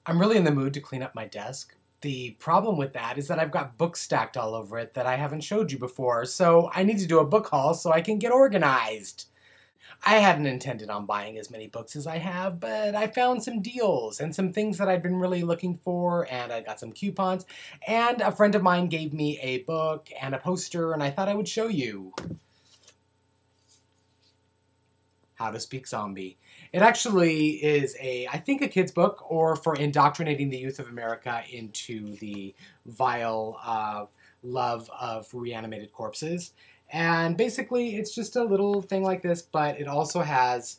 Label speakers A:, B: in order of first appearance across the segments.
A: I'm really in the mood to clean up my desk. The problem with that is that I've got books stacked all over it that I haven't showed you before, so I need to do a book haul so I can get organized. I hadn't intended on buying as many books as I have, but I found some deals and some things that I'd been really looking for, and I got some coupons, and a friend of mine gave me a book and a poster, and I thought I would show you. How to Speak Zombie. It actually is I think a kid's book, or for indoctrinating the youth of America into the vile love of reanimated corpses. And basically, it's just a little thing like this, but it also has...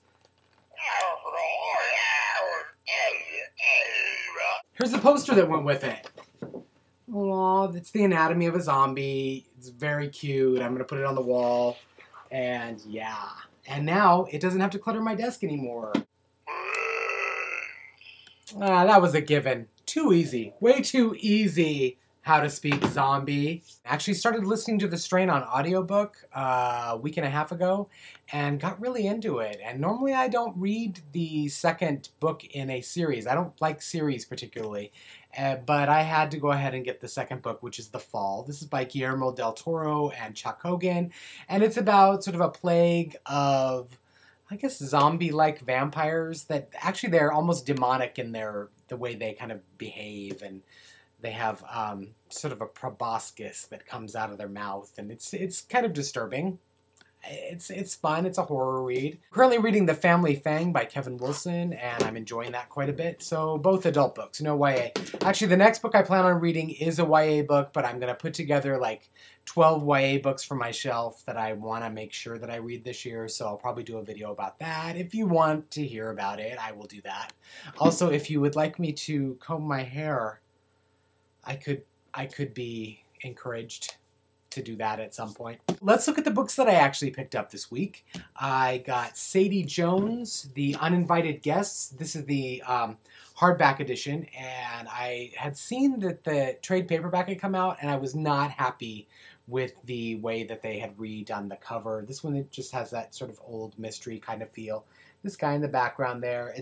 A: Here's the poster that went with it. Aw, it's the anatomy of a zombie. It's very cute. I'm going to put it on the wall. And yeah. And now, it doesn't have to clutter my desk anymore. That was a given. Too easy. Way too easy. How to Speak Zombie. I actually started listening to The Strain on audiobook a week and a half ago and got really into it. And normally I don't read the second book in a series. I don't like series particularly. But I had to go ahead and get the second book, which is The Fall. This is by Guillermo del Toro and Chuck Hogan. And it's about sort of a plague of, I guess, zombie-like vampires that actually they're almost demonic in the way they kind of behave. And they have sort of a proboscis that comes out of their mouth. And it's kind of disturbing. It's fun. It's a horror read. Currently reading The Family Fang by Kevin Wilson, and I'm enjoying that quite a bit. So both adult books, no YA. Actually, the next book I plan on reading is a YA book, but I'm going to put together like 12 YA books for my shelf that I want to make sure that I read this year. So I'll probably do a video about that. If you want to hear about it, I will do that. Also, if you would like me to comb my hair, I could be encouraged to do that at some point. Let's look at the books that I actually picked up this week. I got Sadie Jones, The Uninvited Guests. This is the hardback edition, and I had seen that the trade paperback had come out, and I was not happy with the way that they had redone the cover. This one, it just has that sort of old mystery kind of feel. This guy in the background there.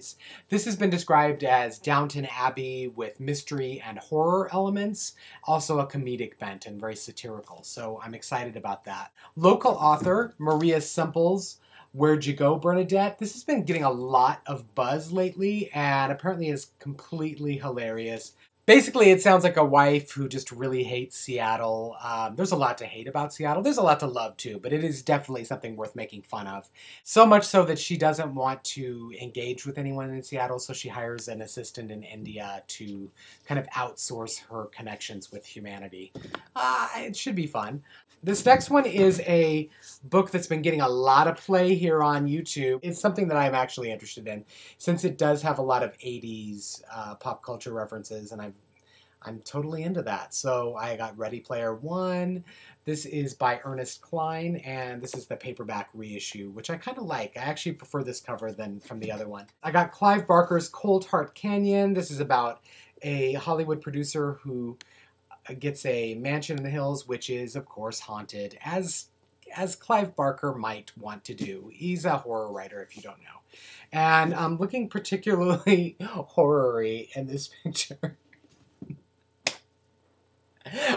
A: This has been described as Downton Abbey with mystery and horror elements, also a comedic bent and very satirical, so I'm excited about that. Local author Maria Semple's Where'd You Go, Bernadette? This has been getting a lot of buzz lately and apparently is completely hilarious. Basically, it sounds like a wife who just really hates Seattle. There's a lot to hate about Seattle. There's a lot to love, too, but it is definitely something worth making fun of. So much so that she doesn't want to engage with anyone in Seattle, so she hires an assistant in India to kind of outsource her connections with humanity. It should be fun. This next one is a book that's been getting a lot of play here on YouTube. It's something that I'm actually interested in, since it does have a lot of 80s pop culture references, and I'm totally into that. So I got Ready Player One. This is by Ernest Cline, and this is the paperback reissue, which I kind of like. I actually prefer this cover than from the other one. I got Clive Barker's Cold Heart Canyon. This is about a Hollywood producer who gets a mansion in the hills, which is, of course, haunted, as Clive Barker might want to do. He's a horror writer, if you don't know. And I'm looking particularly horror-y in this picture.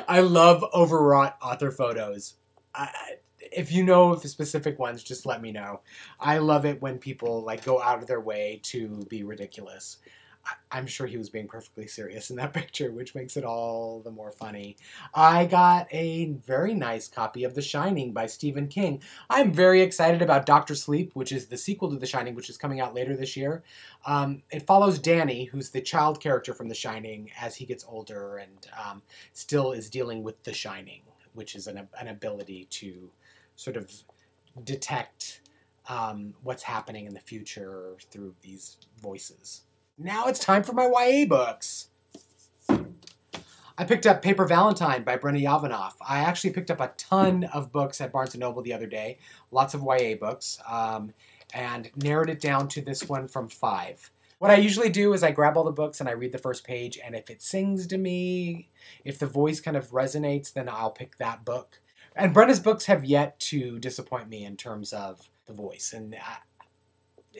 A: I love overwrought author photos. If you know of the specific ones, just let me know. I love it when people like go out of their way to be ridiculous. I'm sure he was being perfectly serious in that picture, which makes it all the more funny. I got a very nice copy of The Shining by Stephen King. I'm very excited about Dr. Sleep, which is the sequel to The Shining, which is coming out later this year. It follows Danny, who's the child character from The Shining, as he gets older and still is dealing with The Shining, which is an ability to sort of detect what's happening in the future through these voices. Now it's time for my YA books. I picked up Paper Valentine by Brenna Yavanoff. I actually picked up a ton of books at Barnes & Noble the other day, lots of YA books, and narrowed it down to this one from 5. What I usually do is I grab all the books and I read the first page, and if it sings to me, if the voice kind of resonates, then I'll pick that book. And Brenna's books have yet to disappoint me in terms of the voice, and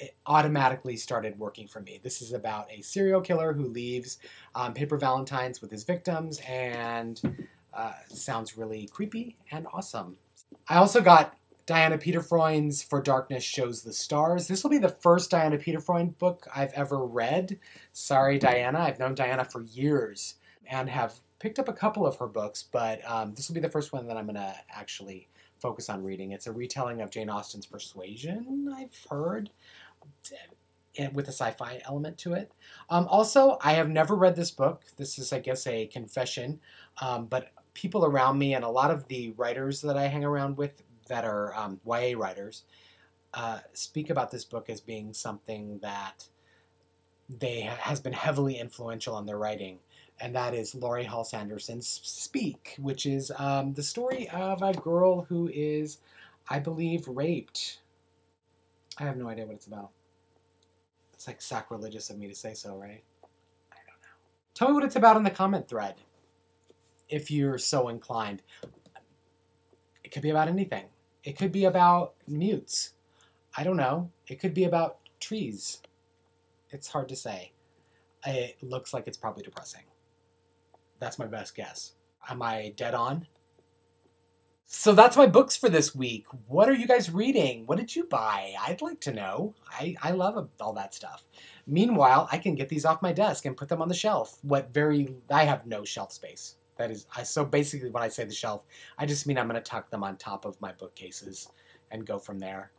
A: it automatically started working for me. This is about a serial killer who leaves paper valentines with his victims, and sounds really creepy and awesome. I also got Diana Peter Freund's For Darkness Shows the Stars. This will be the first Diana Peter Freund book I've ever read. Sorry, Diana. I've known Diana for years and have picked up a couple of her books, but this will be the first one that I'm going to actually focus on reading. It's a retelling of Jane Austen's Persuasion, I've heard, with a sci-fi element to it. Also, I have never read this book. This is, I guess, a confession, but people around me and a lot of the writers that I hang around with that are YA writers speak about this book as being something that has been heavily influential on their writing, and that is Laurie Halse Anderson's Speak, which is the story of a girl who is, I believe, raped. I have no idea what it's about. It's like sacrilegious of me to say so, right? I don't know. Tell me what it's about in the comment thread, if you're so inclined. It could be about anything. It could be about mutes. I don't know. It could be about trees. It's hard to say. It looks like it's probably depressing. That's my best guess. Am I dead on? So that's my books for this week. What are you guys reading? What did you buy? I'd like to know. I love all that stuff. Meanwhile, I can get these off my desk and put them on the shelf. I have no shelf space. So basically when I say the shelf, I just mean I'm going to tuck them on top of my bookcases and go from there.